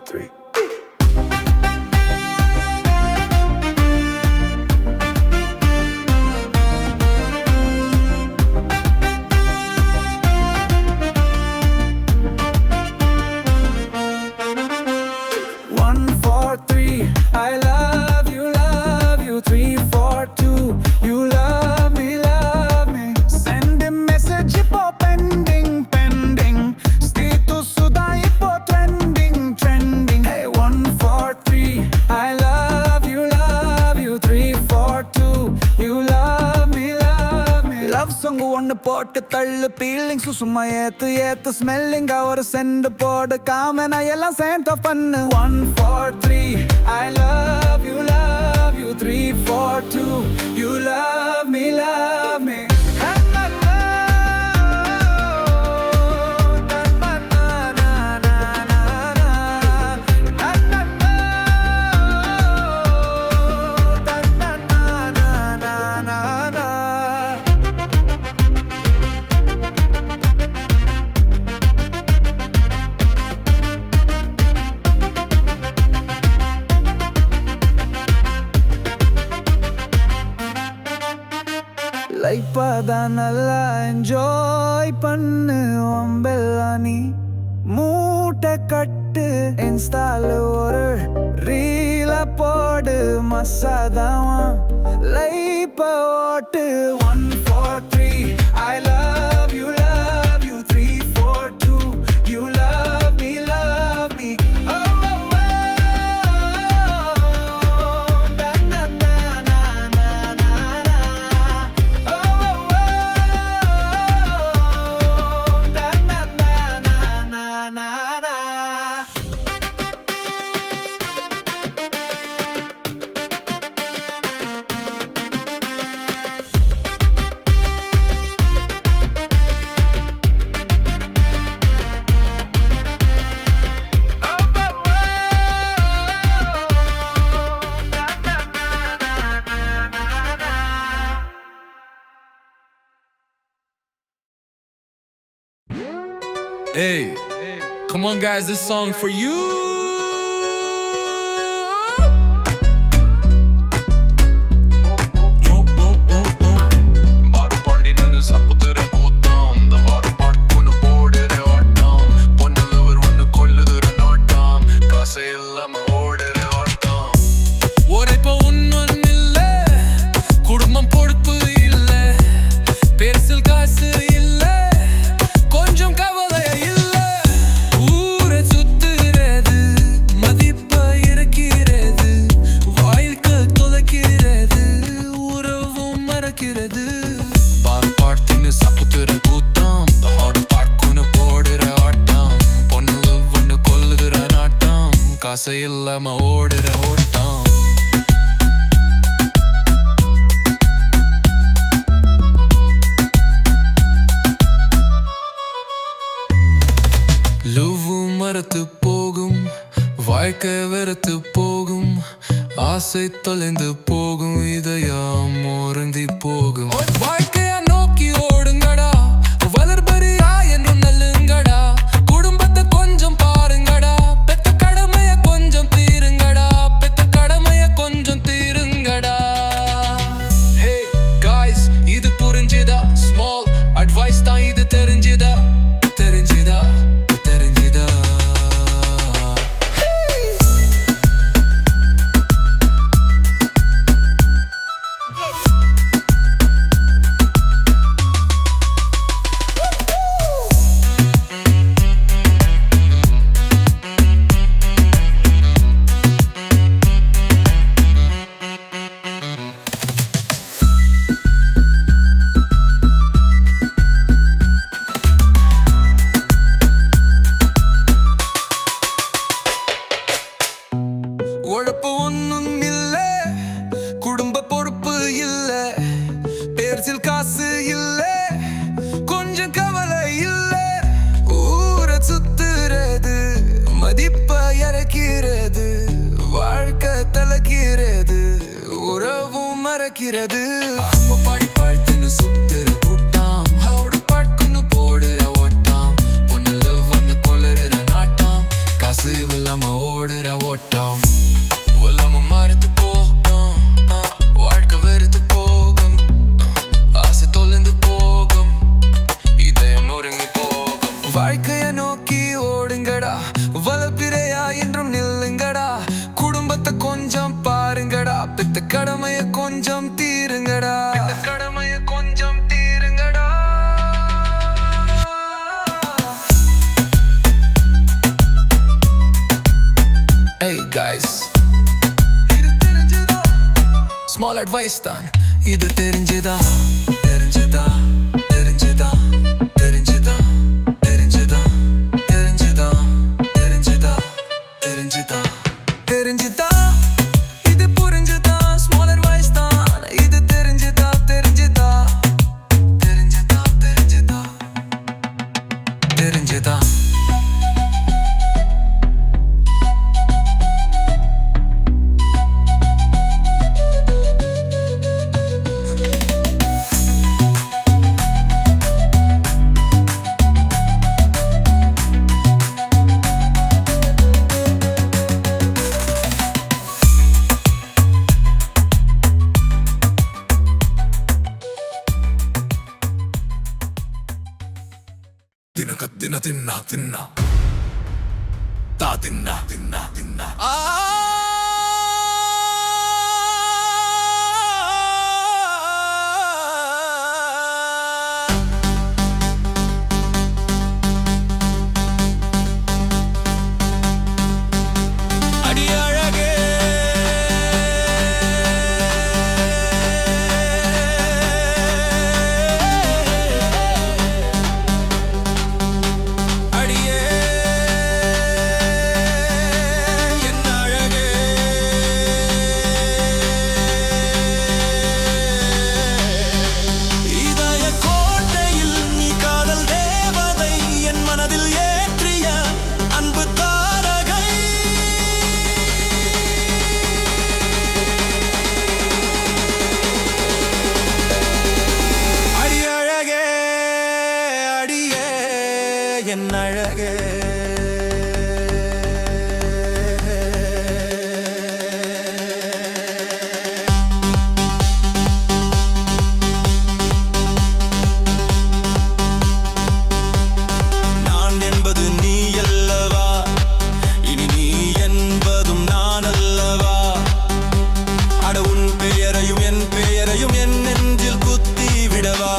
3. One, four, three. I love you. 3, 4, 2. You love me, love me. Send a message ipo pending. Status suda ipo trending. Hey, 1, 4, 3. I love you. 3, 4, 2. You love me, love me. Love song ஒன்னு போட்டு தள்ளு feeling சும்மா ஏத்து smelling ஒரு send போடு காமனா எல்லாம் சேர்ந்த பண்ணு 1, 4, 3. I love you. 3, 4, 2. You love me, love me. லைஃப்பதான் நல்லா என்ஜாய் பண்ணு ஒம்பெல்லா நீ மூட்டை கட்டு இன்ஸ்டால ஒரு ரீல போடு மசாதான் லைப்ப ஓட்டு 1, 4, 3. I love you. 3, 4, 2. You love me, love me. Hey, come on guys, this song for you. காசையில்லாம ஓடுற ஓட்டம் லவ்வு மரத்து போகும் வாழ்க்கை வெறுத்து போகும் ஆசை தொலைந்து போகும் இதயம் உறங்கி போகும் வாழ்க்கைய நோக்கி ஓடுங்கடா வளர்பரியா என்று நல்லுங்கடா குடும்பத்தை கொஞ்சம் பாருங்கடா பெத்த கடமைய கொஞ்சம் தீருங்கடா Hey guys, இது புரிஞ்சுதா ஸ்மால் அட்வைஸ் தான் இது தெரிஞ்சுதா உழைப்பு ஒன்னும் இல்ல குடும்ப பொறுப்பு இல்ல பேர்சில் காசு இல்ல கொஞ்சம் கவலை இல்ல ஊரை சுத்துறது மதிப்ப இறக்கிறது வாழ்க்கை தலைக்கிறது உறவும் மறக்கிறது படிப்பாழ்த்துன்னு சுத்துற கூட்டம் அவட பாட்டுன்னு போடுற ஓட்டம் பொண்ணுல வந்து கொள்ளுற நாட்டம் காசு இல்லாம ஓட guys. Small advice தான் இது தெரிஞ்சுதா தெரிஞ்சுதா தெரிஞ்சுதா தெரிஞ்சுதா தெரிஞ்சுதா தெரிஞ்சுதா தெரிஞ்சுதா தெரிஞ்சுதா தெரிஞ்சுதா இது புரிஞ்சுதா small advice தான் இது தெரிஞ்சுதா தெரிஞ்சுதா தெரிஞ்சுதா தெரிஞ்சுதா தெரிஞ்சுதா Dinna dinna dinna da dinna dinna dinna என் அழகே நான் என்பது நீ அல்லவா இனி நீ என்பதும் நான் அல்லவா அட உன் பெயரையும் என் நெஞ்சில் குத்தி விடவா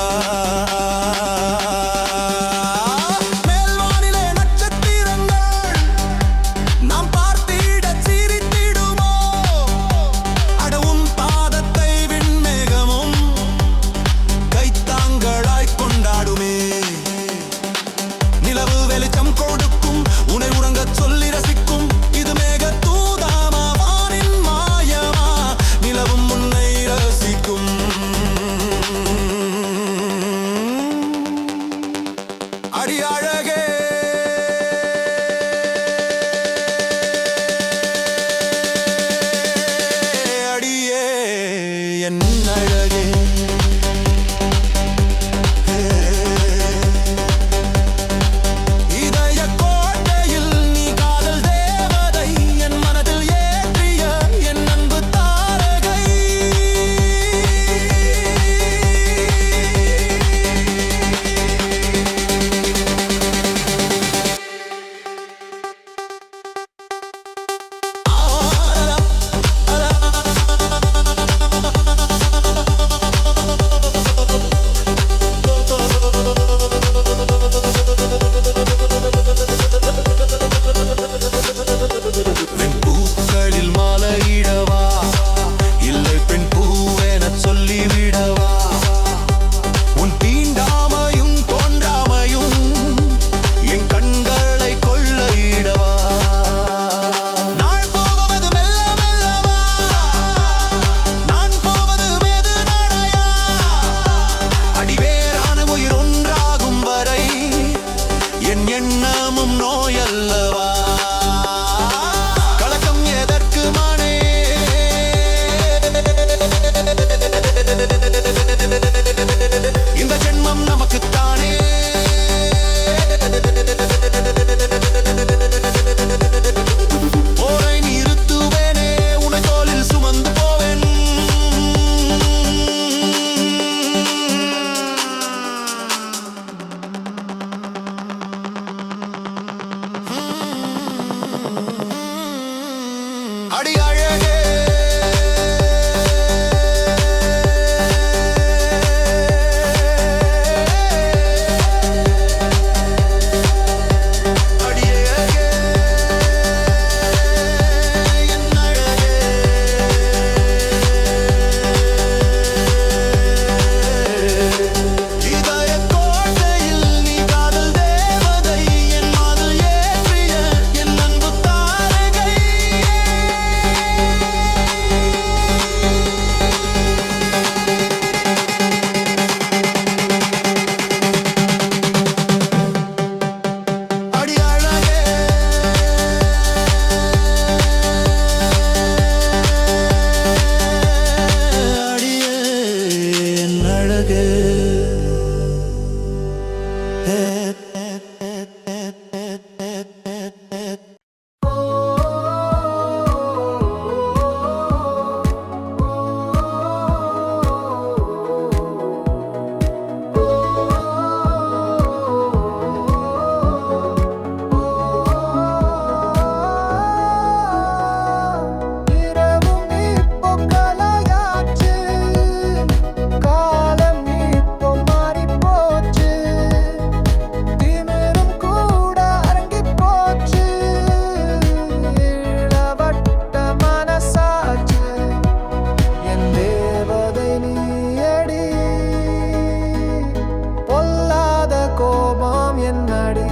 என்னடி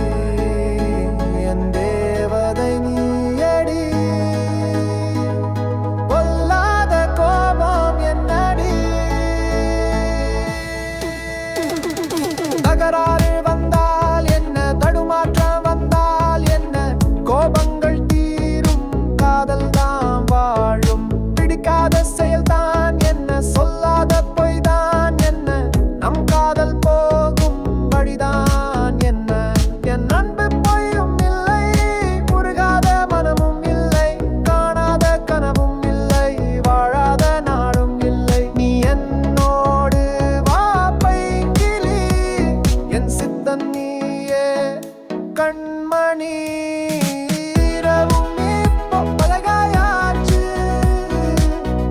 என் தேவதை நீயடி பொல்லாத கோபம் என்னடி தகராறு வந்தால் என்ன தடுமாற்றம் வந்தால் என்ன கோபங்கள் தீரும் காதல் தான் வாழும் பிடிக்காத செயல்தான் என்ன சொல்லாத பொய் தான் என்ன நம் காதல் போகும் வழிதான் என்ன என் அன்பு பொய்யும் இல்லை முருகாத மனமும் இல்லை காணாத கனவும் இல்லை வாழாத நாடும் இல்லை நீ என்னோடு வா பைங்கிளி என் சித்தன் நீயே கண்மணி இரவும் இப்போ பலகாயாச்சு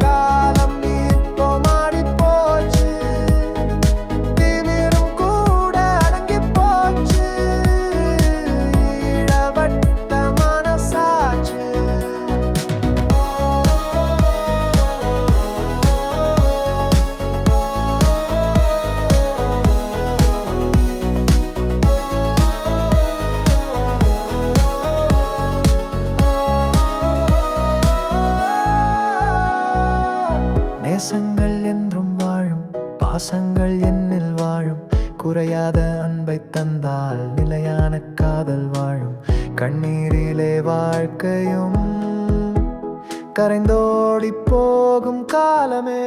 காலம் இப்போ மாறிப் போச்சு திமிரும் கூட அடங்கிப் போச்சு இளவட்ட மனசாச்சு நேசங்கள் என்றும் வாழும் பாசங்கள் என்னில் வாழும் குறையாத அன்பை தந்தால் நிலையான காதல் வாழும் கண்ணீரிலே வாழ்க்கையும் கரைந்தோடி போகும் காலமே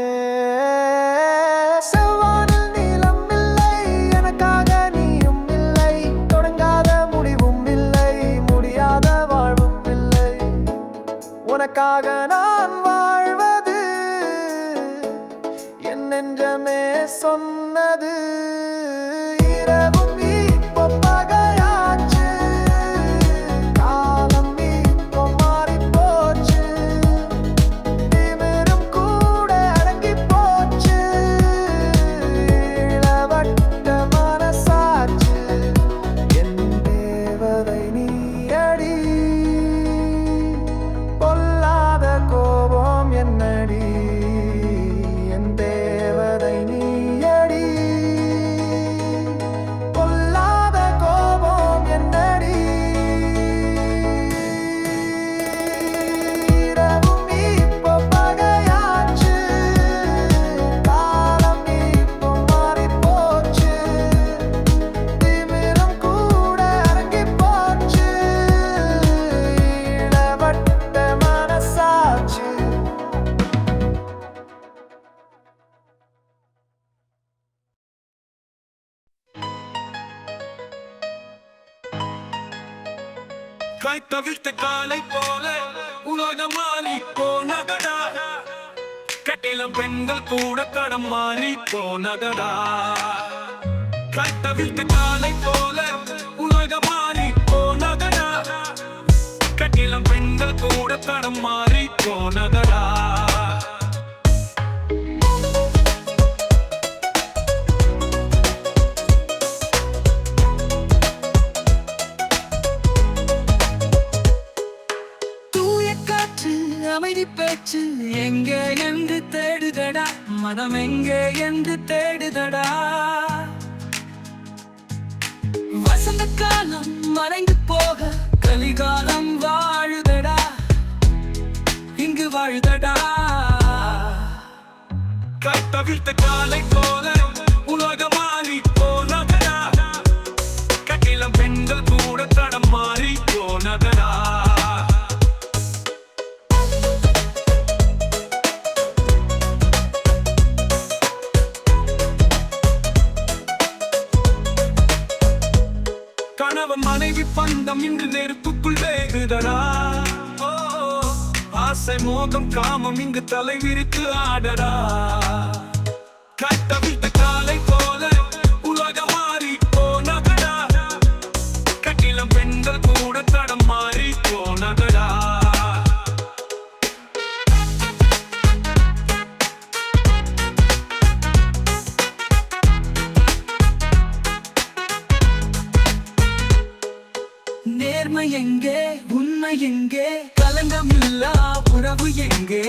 செவ்வானில் நீலம் இல்லை எனக்காக நீயும் இல்லை தொடங்காத முடிவும் இல்லை முடியாத வாழ்வும் இல்லை உனக்காக நான் வாழ்வது என் நெஞ்சமே சொன்னது இரவும் இப்போ பகையாச்சு காலம் இப்போ மாறிப் போச்சு திமிரும் கூட அடங்கிப் போச்சு இளவட்ட மனசாச்சு என் தேவதை நீயடி பொல்லாத கோபம் என்னடி என் தேவதை நீயடி பொல்லாத கோபம் என்னடி இரவும் இப்போ பகையாச்சு காலம் இப்போ மாறிப் போச்சு திமிரும் கூட அடங்கிப் போச்சு இளவட்ட மனசாச்சு கை தவிர்த்த காலை போல உலகம் மாறி போனதடா கட்டிலம் பெண்கள் கூட கடம் மாறி போனதடா கை தவிர்த்த காலை போல உலகம் மாறி போனதடா கட்டிலம் பெண்கள் கூட கடம் மாறி போனதடா தூய காற்று அமைதி பேச்சு எங்கே என்று தேடுதடா மனம் எங்கே என்று தேடுதடா வசந்த காலம் மறைந்து போக கலிகாலம் வாழுதடா இங்கு வாழுதடா கட்டவிழ்த்த காலை போல உலகம் மாறி போனதடா கட்டிலம் பெண்கள் கூட தடம் மாறி போனதடா கணவன் மனைவி பந்தம் இன்று நெருப்புக்குள் வேகுதடா ஓ, ஆசை மோகம் காமம் இங்கு தலை விரித்து ஆடடா கட்டவிழ்த்த காலை போல உலகம் மாறி போனதடா கட்டிலம் பெண்கள் கூட தடம் மாறி போனதடா நேர்மை எங்கே உண்மை எங்கே கலங்கம் இல்லா உறவு எங்கே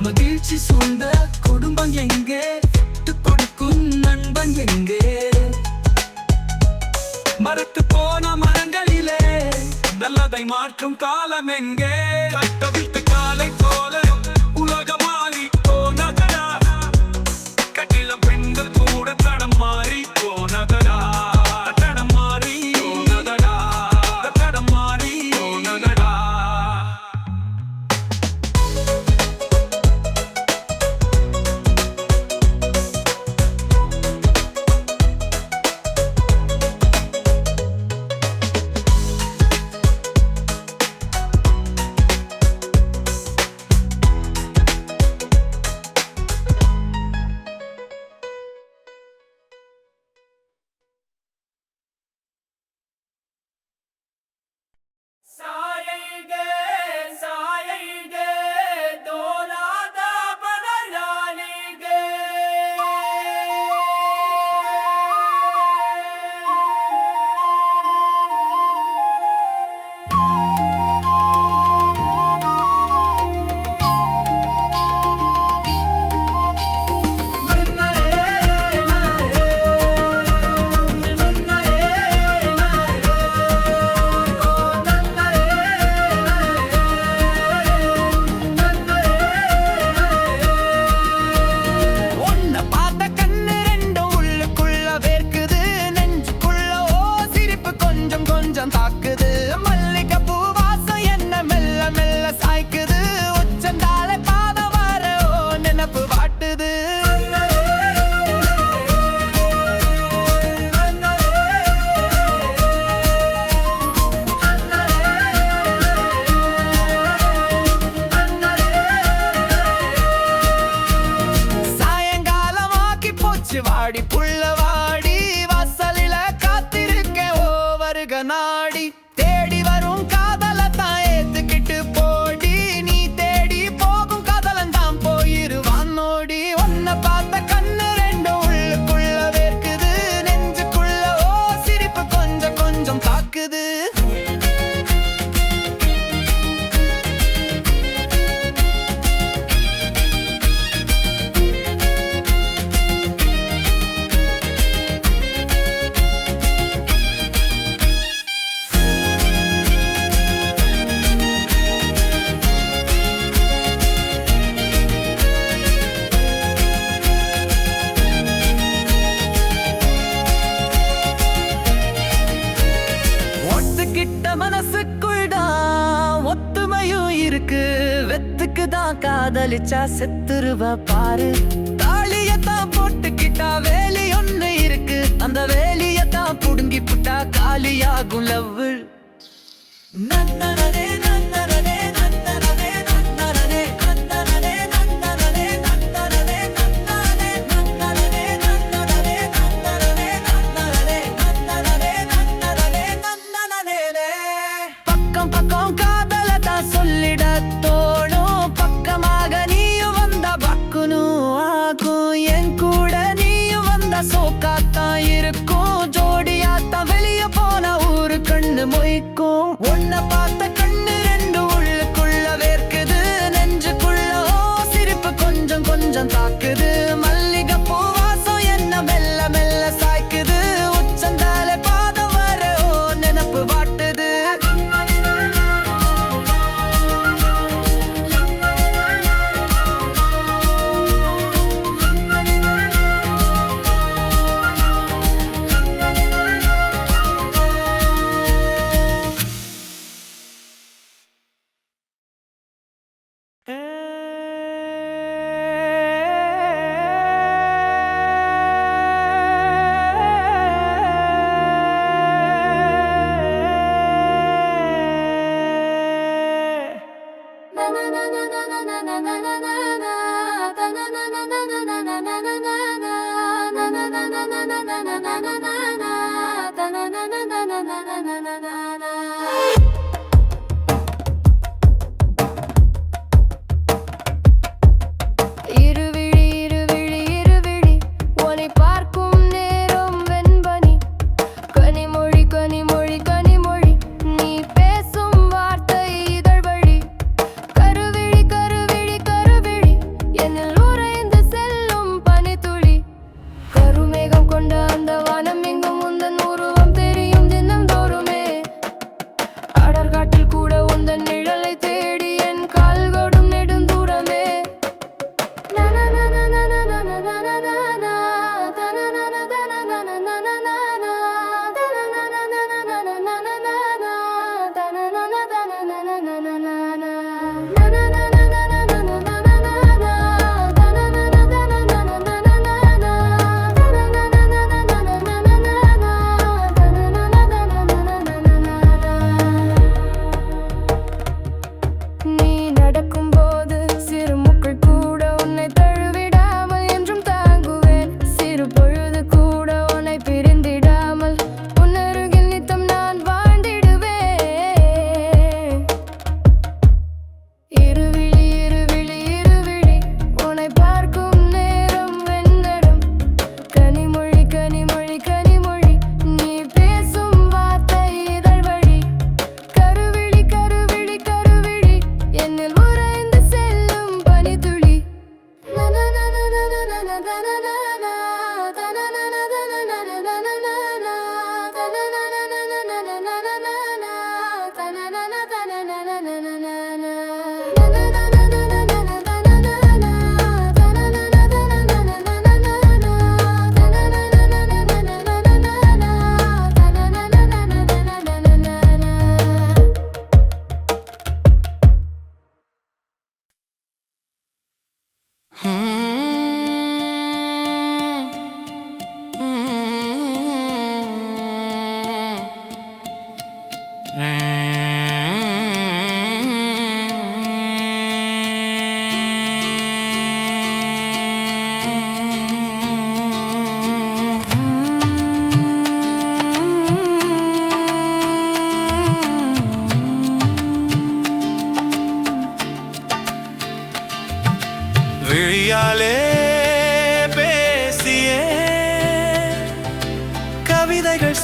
மகிழ்ச்சி சூழ்ந்த குடும்பம் எங்கே விட்டு கொடுக்கும் நண்பன் எங்கே மறுத்து போன மரங்களிலே நல்லதை மாற்றும் காலம் எங்கே கட்டவிழ்த்து காலை போல உலகம் மாறி போனதடா கட்டிலம் பெண்கள் கூட தடம் மாறி போனதடா தடம் மாறி போனதடா தடம் மாறி போனதடா வாடி புள்ளவாடி வாசலில காத்திருக்கேன் ஓ வருக நாடி தேடி வரும் காதலத்தான் ஏத்துக்கிட்டு போடி நீ தேடி போகும் காதலன் தான் போயிருவான் நோடி உன்னை பார்த்த கண்ணு ரெண்டு உள்ளுக்குள்ள வேர்க்குது நெஞ்சுக்குள்ள ஓ சிரிப்பு கொஞ்சம் கொஞ்சம் தாக்குது மனசுக்குள்தான் ஒத்துமையும் இருக்கு வெத்துக்குதான் காதலிச்சா செத்துருவ பாரு தாலியத்தான் போட்டுக்கிட்டா வேலி ஒண்ணு இருக்கு அந்த வேலியத்தான் புடுங்கி புட்டா காலியாகும் லவ் நன்னரே நன்னரே நன்னரே நன்னரே நன்னரே நன்னரே நன்னரே நன்னரே நன்னரே நன்னரே நன்னரே நன்னரே நன்னரே நன்னரே நன்னரே பக்கம் பக்கம் காதலதான் சொல்லிட தோணும் பக்கமாக நீயும் வந்தா பக்குனும் ஆகும் என் கூட நீயும் வந்தா சோக்காத்தான் இருக்கும் ஜோடியாத்தான் வெளிய போன ஊரு கண்ணு மொய்க்கும் உன்னை பார்த்த கண்ணு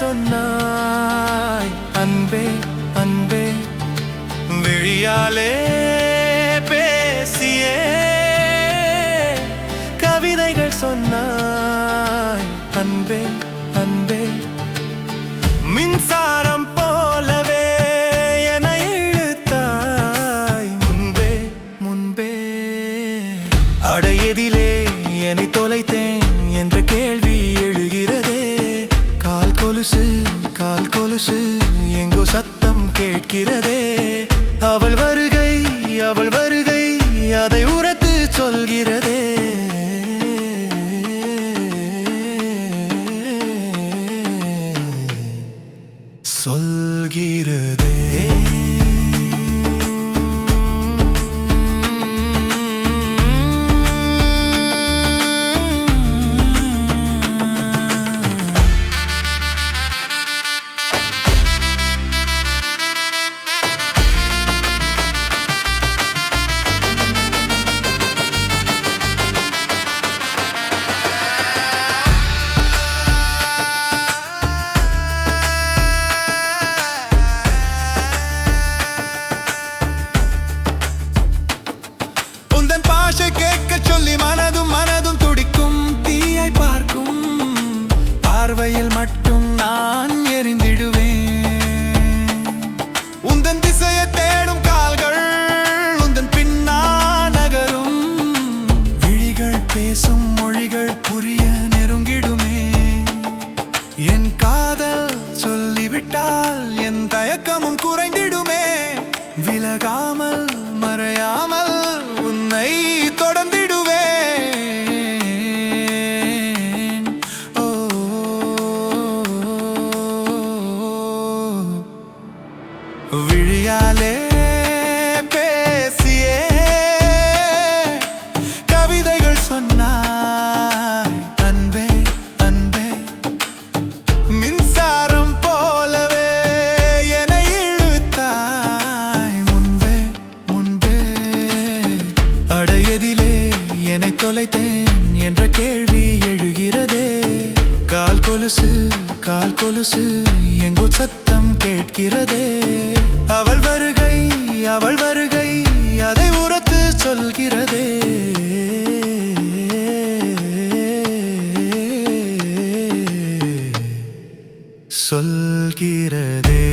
சொன்னாய் அன்பே அன்பே விழியாலே பேசியே கவிதைகள் சொன்னாய் அன்பே அன்பே மின்சாரம் போலவே என்னை இழுத்தாய் முன்பே முன்பே அடையதிலே என்னை தொலைத்தேன் என்ற கேள்வி எழுகிறதே கால் கொலுசு எங்கோ சத்தம் கேட்கிறதே அவள் வருகை அதை உரத்து சொல்கிறதே சொல்கிறதே கேட்க சொல்லி மனதும் துடிக்கும் தீயை பார்க்கும் பார்வையில் மட்டும் நான் எரிந்திடுவேன் உந்தன் திசையை தேடும் கால்கள் உந்தன் பின்னா நகரும் விழிகள் பேசும் மொழிகள் புரிய நெருங்கிடுமே என் காதல் சொல்லிவிட்டால் என் தயக்கமும் குறைந்திடுமே விலகாமல் மறையாமல் உன்னை தொடர்ந்திடுவேன் ஓ விழியாலே பேசியே கவிதைகள் சொன்னாய் அன்பே அன்பே மின்சாரம் போலவே என்னை இழுத்தாய் முன்பே முன்பே அடையதிலே என்னை தொலைத்தேன் என்ற கேள்வி எழுகிறதே கால் கொலுசு எங்கோ சத்தம் கேட்கிறதே அவள் வருகை அதை உரத்து சொல்கிறதே சொல்கிறதே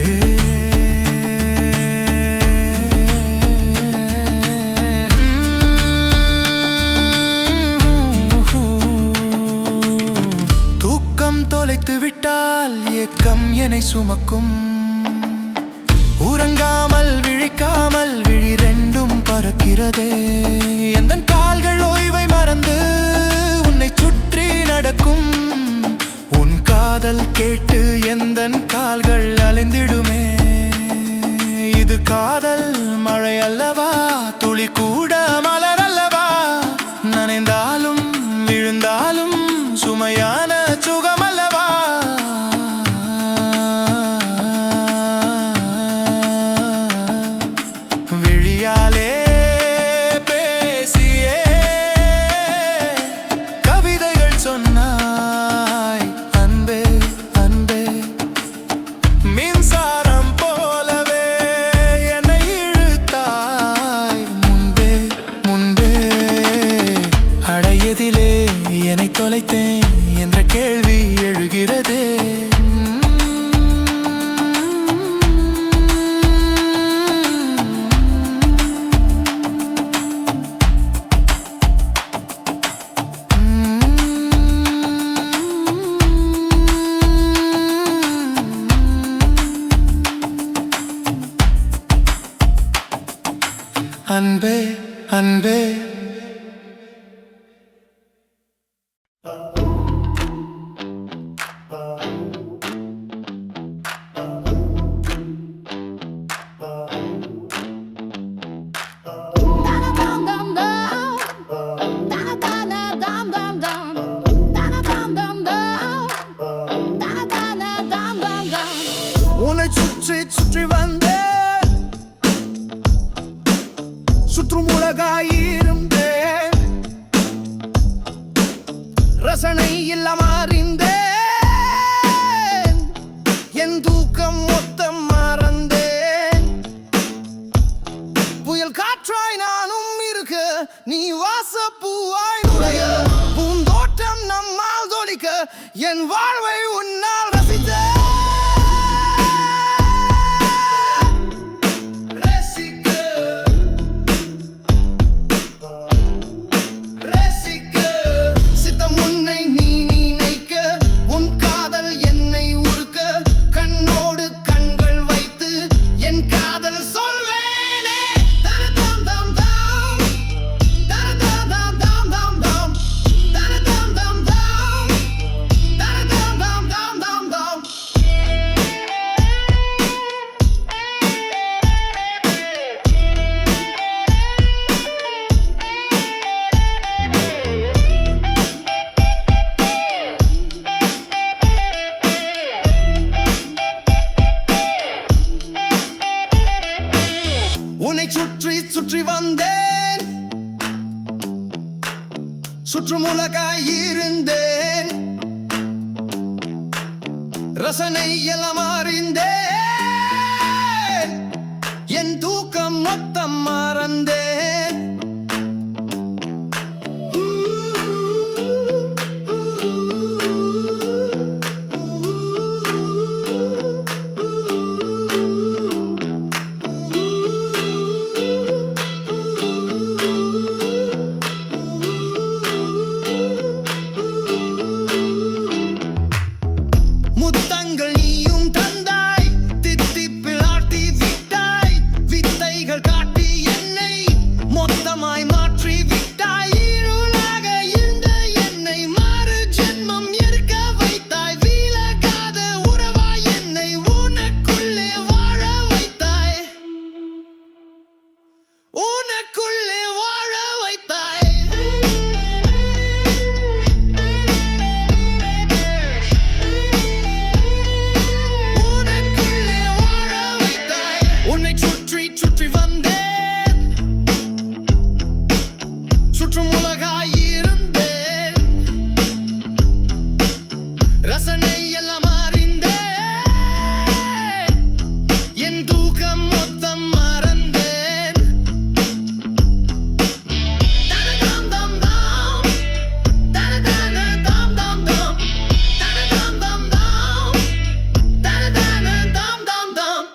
தொலைத்து விட்டால் ஏக்கம் என்னை சுமக்கும் உறங்காமல் விழிக்காமல் விழி ரெண்டும் பறக்கிறதே எந்தன் கால்கள் ஓய்வை மறந்து உன்னை சுற்றி நடக்கும் உன் காதல் கேட்டு எந்தன் கால்கள் அலைந்திடுமே இது காதல் மழை அல்லவா துளி கூட மலர் அல்லவா நனைந்தாலும் விழுந்தாலும் சுமையான சுகமல்லவா விழியாலே பேசியே கவிதைகள் சொன்னாய் அன்பே அன்பே மின்சாரம் போலவே என்னை இழுத்தாய் முன்பே முன்பே அடையதிலே என்னை தொலைத்தேன் என்ற கேள்வி எழுகிறதே அன்பே அன்பே உன்னை சுற்றி வந்தே சுற்றும் உலகாயிருந்தே ரசனை இல்லாம அறிந்தேன் என் தூக்கம் மொத்தம் மறந்தேன். புயல் காற்றாய் நானும் இருக்க, நீ வாசப்பூவாய் நுழைய, பூந்தோட்டம் நம்மால் தொழிக்க, என் வாழ்வை உன்னால் ரசித்த உன்னை சுற்றி சுற்றி வந்தேன், சுற்றுமுலகாய் இருந்தேன், ரசனை எல்லாம் அறிந்தேன், என் தூக்கம் மொத்தம் மறந்தேன். முத்தங்கள் நீயும் தந்தாய், தித்திப்பில் ஆட்டி விட்டாய், வித்தைகள் காட்டி என்னை மொத்தமாய் மாற்றி விட்டாய். இருளாக இருந்த என்னை மாறு ஜென்மம் இருக்க வைத்தாய், விலகாத உறவாய் என்னை உனக்குள்ளே வாழ வைத்தாய், உனக்குள்ளே வாழ வைத்தாய். உன்னை சுற்றி சுற்றி வந்தேன், சுற்றுமுலகாய் இருந்தேன், ரசனை எல்லாம் அறிந்தேன், என் தூக்கம் மொத்தம் மறந்தேன். தனதாம் தாம் தாம், தனதான தாம் தாம் தாம், தனதாம் தாம் தாம், தனதான தாம் தாம் தாம்.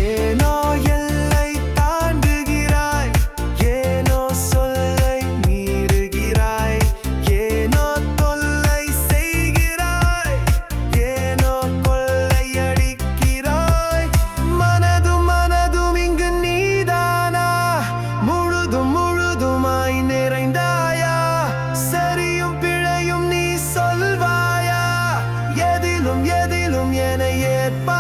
ஏனோ எல்லை தாண்டுகிறாய், ஏனோ சொல்லை மீறுகிறாய், ஏனோ தொல்லை செய்கிறாய், ஏனோ கொள்ளையடிக்கிறாய். மனதும் மனதும் இங்கு நீதானா, முழுதும் முழுதுமாய் நிறைந்தாயா, சரியும் பிழையும் நீ சொல்வாயா, எதிலும் எதிலும் என ஏற்பா